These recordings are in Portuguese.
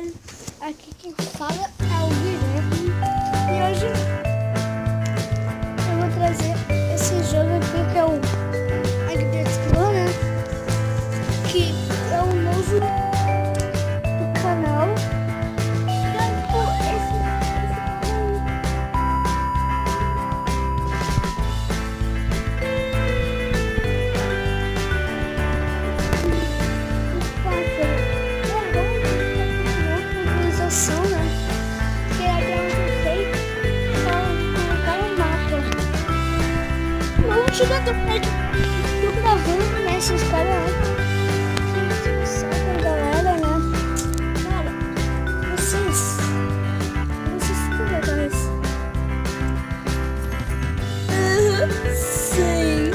galera, aqui quem fala é o Guilherme e hoje eu vou trazer esse jogo aqui que é o Angra, né? Que é um novo do canal. Tô gravando, né? Esses caras são galera, né? Cara, vocês são legais. Sim.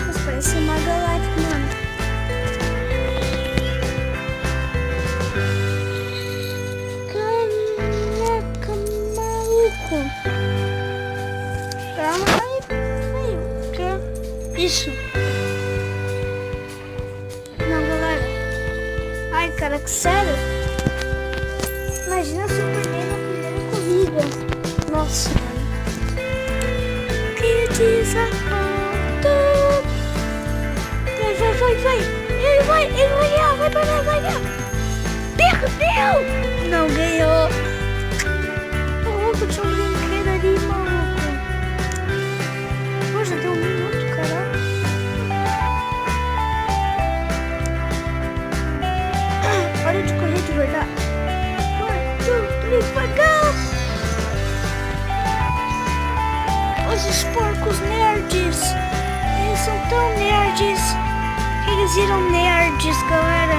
Mas parece uma galáctica, mano. Caraca, maluco. Calma aí, que isso? Não, galera. Ai, cara, que sério? Imagina se eu perder na primeira corrida. Nossa, mano. Que desaponto. Vai. Ele vai ganhar, vai ganhar. Perdeu! Não ganhou. Tinha um brinquedo ali, maluco. Já deu 1 minuto, caralho. Hora de correr de verdade. 1, 2, 3, vai, go! Os porcos nerds. Eles são tão nerds que eles viram nerds, galera.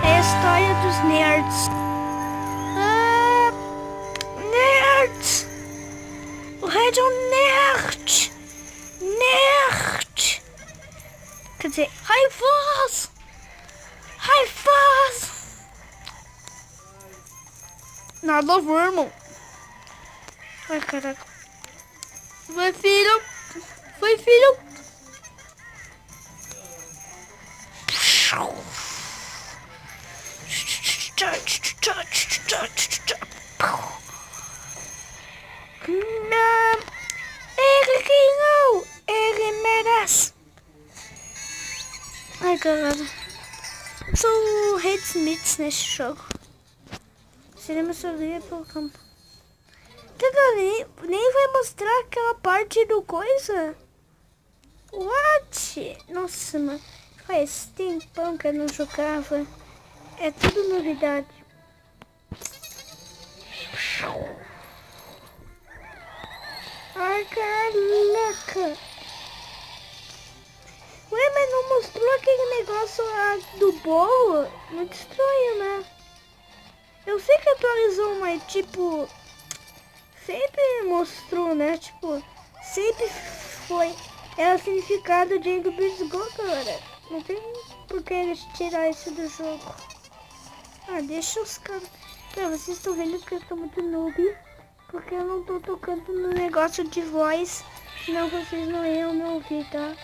É a história dos nerds. Nerds! O Red é um nerd! Nerd! Quer dizer, raivoso! Nada a ver, irmão. Ai, caraca. Vai, filho! Não! Ele ganhou! Ele merece! Ai, galera. Eu sou o rei dos mitos nesse jogo. Seria meu sorriso pelo campo. Nem vai mostrar aquela parte do coisa? What? Nossa, mano. Faz tempão que eu não jogava. É tudo novidade. Ai, caraca. Ué, mas não mostrou aquele negócio lá do bolo? Muito estranho, né? Eu sei que atualizou, mas tipo... Sempre mostrou, né? Tipo, sempre foi... Era o significado de Angry Birds Go, galera. Não tem por que eles tirar isso do jogo. Ah, deixa os caras... Vocês estão vendo que eu tô muito noob. Porque eu não tô tocando no negócio de voz. Senão vocês não iam me ouvir, tá?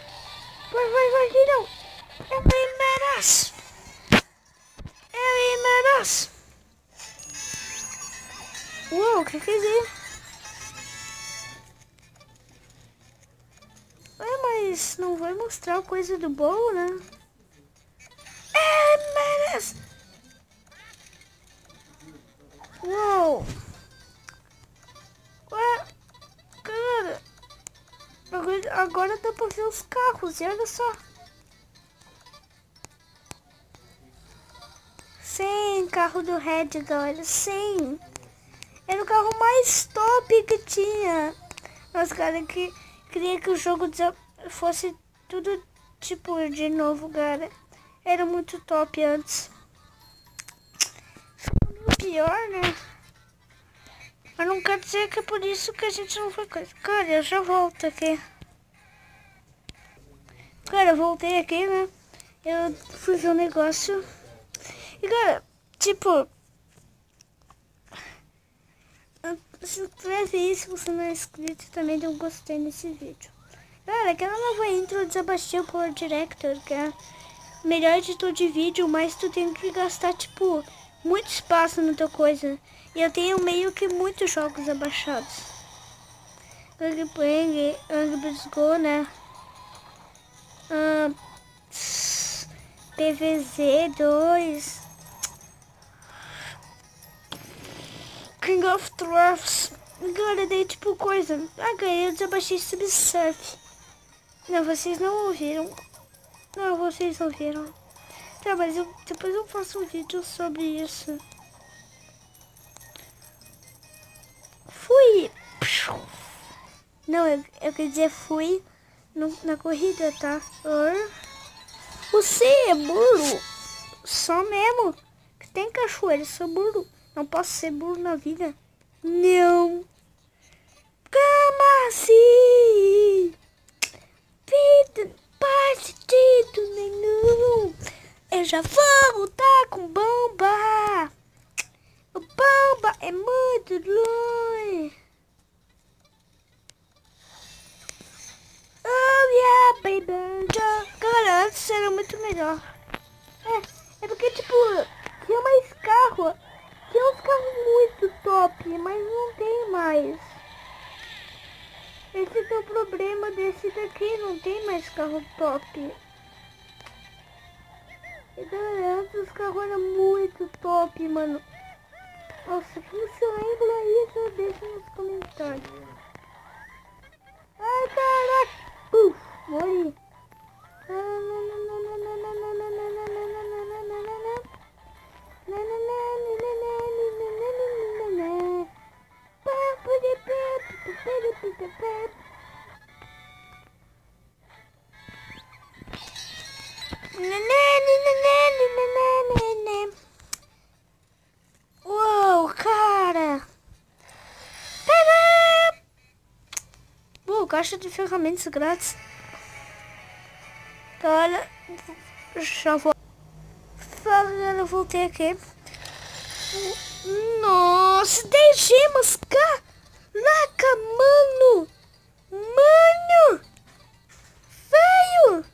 Vai, filhão. Ele merece. Uou, o que é isso? Ué, mas não vai mostrar a coisa do bolo, né? Ele merece. Uou. Ué, cara. Agora dá pra ver os carros, e olha só. 100 carro do Red, galera, 100. Era o carro mais top que tinha. Mas, cara, que queria que o jogo fosse tudo tipo de novo, cara. Era muito top antes. Ficou meio pior, né? Mas não quer dizer que é por isso que a gente não foi coisa. Cara, eu já volto aqui. Cara, eu voltei aqui, né? Eu fui ver um negócio. E, cara, tipo... Se inscreve aí se você não é inscrito e também dê um gostei nesse vídeo. Cara, aquela nova intro desabaixei o Power Director, que é melhor editor de vídeo, mas tu tem que gastar, tipo, muito espaço na tua coisa. E eu tenho meio que muitos jogos abaixados. Angra Go, né? PVZ2, King of Thrones. Agora dei tipo coisa. Eu desabaixei Subsurf. Não, vocês não ouviram. Não, vocês ouviram. Tá, mas depois eu faço um vídeo sobre isso. Fui. Não, eu quer dizer fui na corrida, tá? Você é burro. Só mesmo. Que tem cachoeira, sou burro. Não posso ser burro na vida. Não. Como assim? Vida, partido nenhum. Eu já vou lutar com bomba. O bomba é muito longe. Oh yeah, baby. Cara, antes era muito melhor. É porque, tipo, tinha mais carro. Tinha uns carros muito top, mas não tem mais. Esse é o problema desse daqui, não tem mais carro top. Então, antes os carros eram muito top, mano. Nossa, quem se lembra isso, deixa nos comentários. Ai, caraca. Morri. Uou, cara. Caixa de ferramentas grátis. Olha, já vou. Fala, galera, eu voltei aqui. Nossa, 10 gemas, caraca, mano. Mano, velho.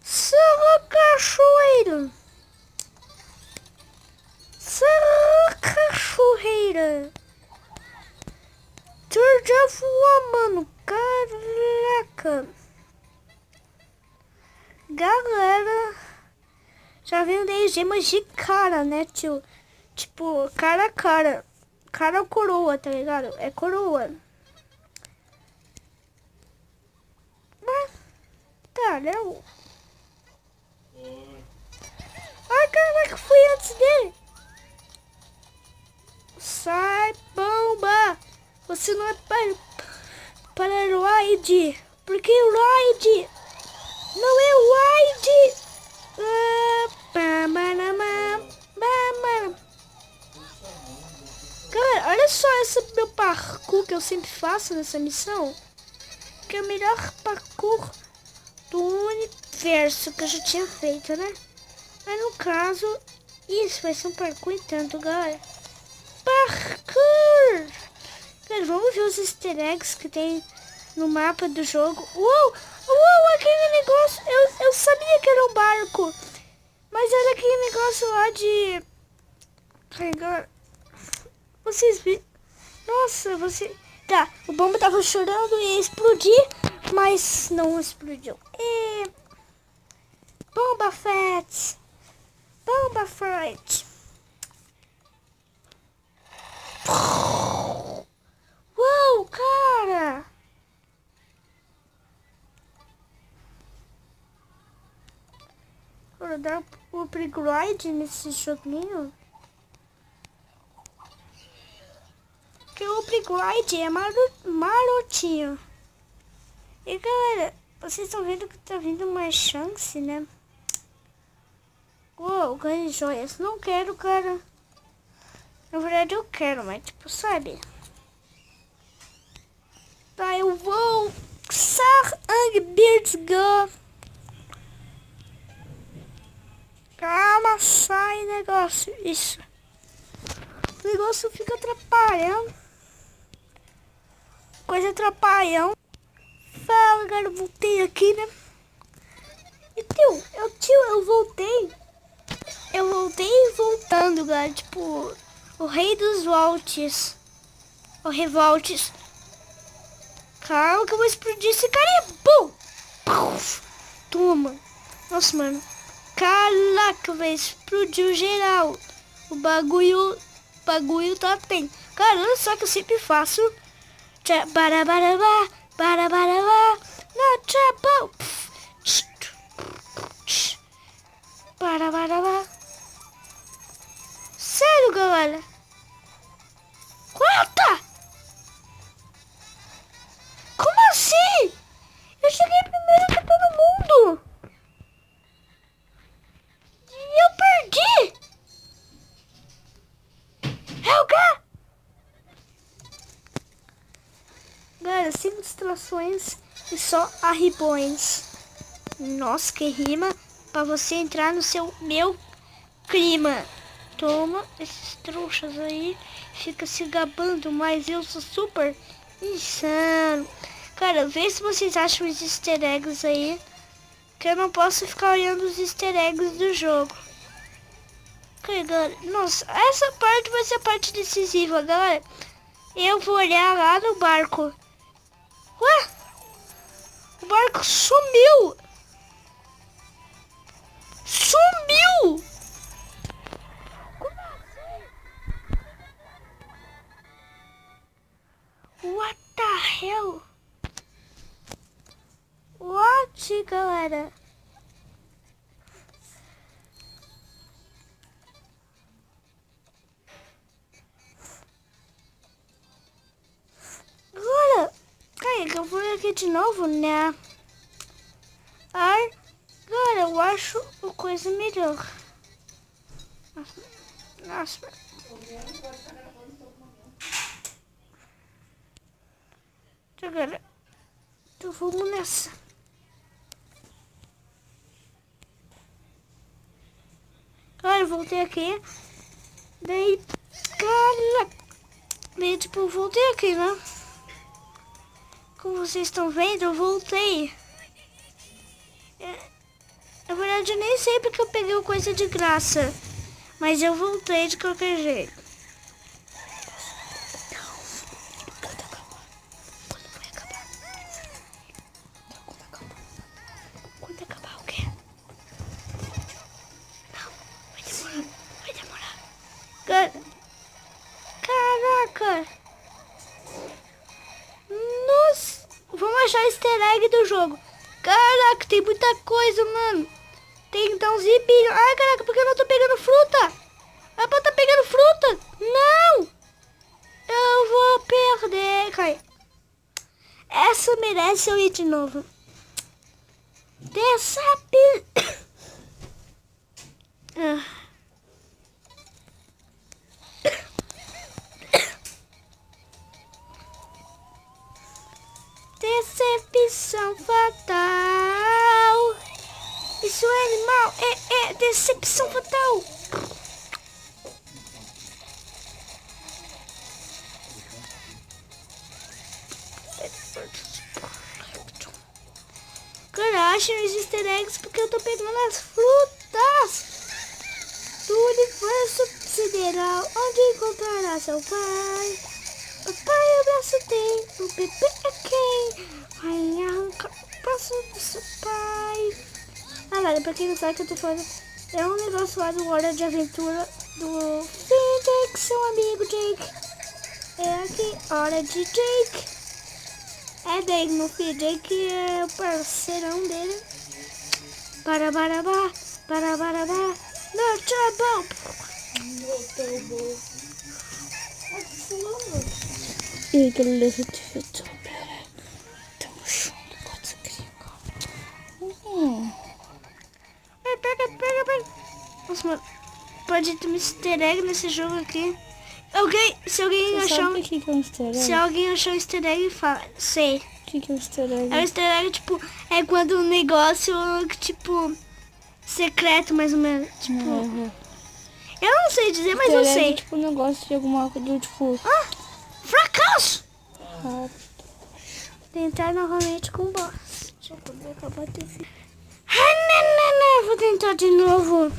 Será cachoeira? Será cachoeira? Tu já voou, mano. Caraca. Galera, já veio 10 gemas de cara, né, tio? Tipo, cara a cara. Cara ou coroa, tá ligado? É coroa. Mas, tá, né? Ai, caraca, fui antes dele. Sai, bomba. Você não é para Ride. Porque Ride não é Ride. Galera, olha só esse meu parkour que eu sempre faço nessa missão. Que é o melhor parkour do universo que eu já tinha feito, né? Mas no caso, isso vai ser um parkour e tanto, galera. Parkour! Galera, vamos ver os easter eggs que tem no mapa do jogo. Uou! Uou, aquele negócio. Eu sabia que era um barco. Mas era aquele negócio lá de... Vocês viram? Nossa, você... Tá, o bomba tava chorando e ia explodir, mas não explodiu. Bomba Fett. Bomba Fett. Uou, cara. Vou dar o upgrade nesse joguinho. Que o upgrade é marotinho. E galera, vocês estão vendo que tá vindo mais chance, né? Uou, ganhei joias. Não quero, cara. Na verdade eu quero, mas tipo, sabe? Tá, eu vou Angra. Calma, sai negócio. Isso. O negócio fica atrapalhando. Coisa atrapalhando. Fala, galera, voltei aqui, né? Tio, eu voltei. Eu voltei voltando, galera. Tipo, o rei dos voltes. O revoltes. Calma que eu vou explodir esse cara. Bum! Toma. Nossa, mano. Caraca, velho. Explodiu geral. O bagulho tá bem. Cara, olha só que eu sempre faço. Barabarabá. Barabarabá. Não, tchau. Barabarabá. Sério, galera. Quarta! Como assim? Eu cheguei primeiro que todo mundo. E eu perdi. É o quê? Galera, 5 distrações e só arribões. Nossa, que rima pra você entrar no meu clima. Toma esses trouxas aí, fica se gabando, mas eu sou super insano. Cara, vê se vocês acham os easter eggs aí, que eu não posso ficar olhando os easter eggs do jogo. Ok, galera, nossa, essa parte vai ser a parte decisiva, galera. Eu vou olhar lá no barco. Ué? O barco sumiu! Sumiu! What the hell? What, galera? Agora, cai, eu vou aqui de novo, né? Agora eu acho uma coisa melhor. Nossa. Agora, então vamos nessa. Cara, eu voltei aqui. Daí, cara, daí tipo, eu voltei aqui, né? Como vocês estão vendo, eu voltei. Na verdade, eu nem sei porque eu peguei coisa de graça. Mas eu voltei de qualquer jeito. Caraca! Nossa! Vamos achar o easter egg do jogo. Caraca, tem muita coisa, mano. Tem então zibinho. Ai, caraca, por que eu não tô pegando fruta? É pra tá pegando fruta? Não! Eu vou perder, cai. Essa merece eu ir de novo. Dessa Decepção fatal. Isso é animal. É decepção fatal. Cara, achem os easter eggs porque eu tô pegando as frutas do universo sideral. Onde encontrará seu pai? Papai, abraço tem. O bebê é quem? Vai arrancar o braço do seu pai. Ah, galera, pra quem não sabe o que eu tô falando, é um negócio lá do Hora de Aventura do Jake, seu amigo Jake. É aqui, hora de Jake. É dele, meu filho. Jake é o parceirão dele. Barabarabá, barabarabá. Não, tchau, bom. E galera, tamo junto, pode ser Pega. Nossa, mano, pode ter um easter egg nesse jogo aqui. Se alguém achar um easter egg? Se alguém achar um easter egg, fala. Sei. O que é um easter egg? É um easter egg, tipo, é quando um negócio, tipo, secreto, mais ou menos. Tipo, eu não sei dizer, mas eu sei. É tipo um negócio de alguma coisa, tipo... Fracasso! Tentar novamente com o boss. Deixa eu poder acabar de ver. Não, vou tentar de novo.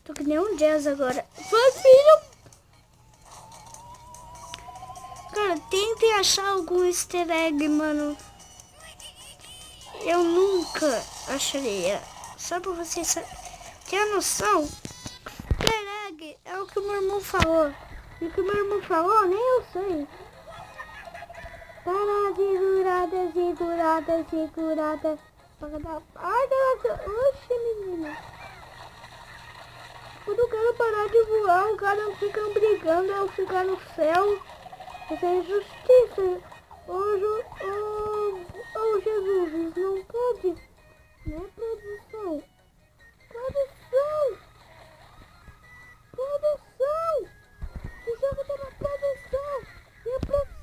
Tô que nem um jazz agora. Vai, filho! Cara, tentem achar algum easter egg, mano. Eu nunca acharia. Só pra vocês terem a noção. Easter egg é o que o meu irmão falou. E o que o meu irmão falou, nem eu sei. Segurada. Oxe, menina. Quando o cara parar de voar, o cara fica brigando ao ficar no céu. Isso é injustiça. Ô Jesus, isso não pode. Não é produção. Produção. O jogo tá na produção. E a produção.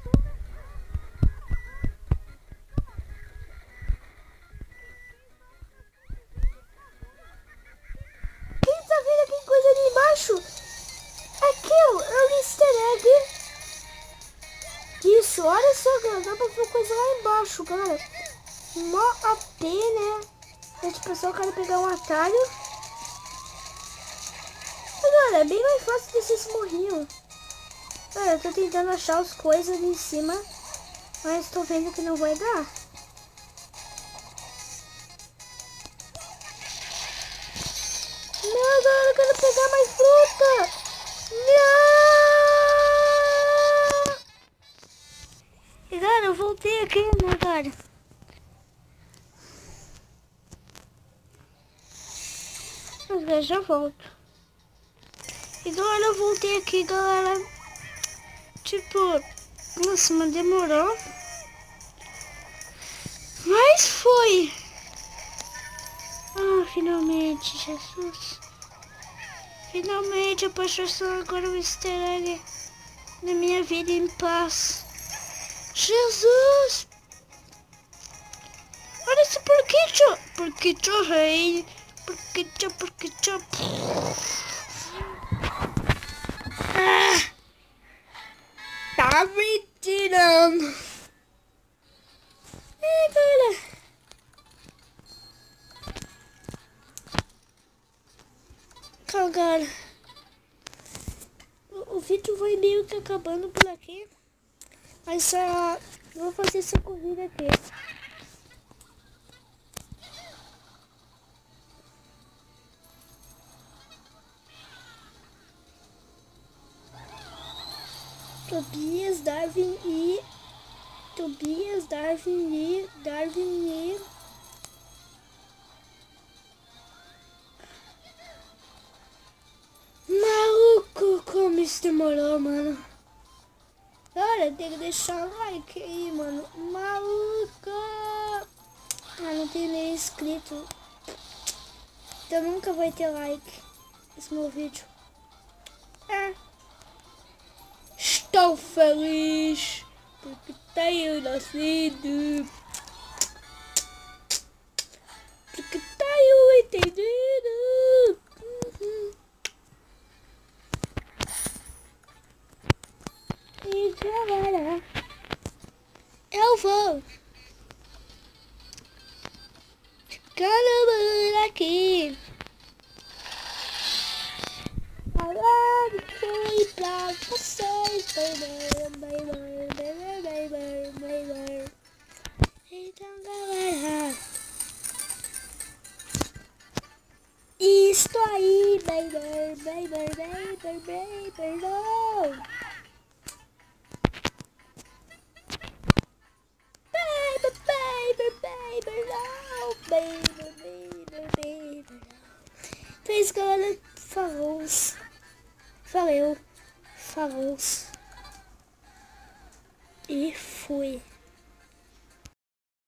Quem tá vendo aqui coisa ali embaixo? Aquilo é um easter egg. Isso, olha só, galera, dá pra ver coisa lá embaixo, galera. Mó AP, né? É tipo só o cara pegar um atalho. Mas, galera, é bem mais fácil de vocês morriam. Galera, eu tô tentando achar as coisas ali em cima, mas tô vendo que não vai dar. Não, galera, eu quero pegar mais fruta. Não! E, galera, eu voltei aqui, né, galera? Mas já volto. E, galera, eu voltei aqui, galera. Tipo, nossa, mas demorou. Mas foi. Ah, finalmente, Jesus. Finalmente eu posso achar agora o easter egg da minha vida em paz. Jesus! Olha esse porquinho! Porquinho rei! Porquinho! Ah! Tá me tirando! Galera! Calma, galera. O vídeo vai meio que acabando por aqui. Mas só vou fazer essa corrida aqui. Tobias, Darwin e maluco, como isso demorou, mano. Olha, tem que deixar o like aí, mano. Maluco! Ah, não tem nem inscrito. Então nunca vai ter like esse meu vídeo. Estou feliz porque tenho nascido. Porque tenho entendido. E galera, eu vou ficando por aqui. Falando aqui pra vocês, baby. Então galera, isto aí, baby, não. Baby. Então é isso, galera. Valeu. E fui.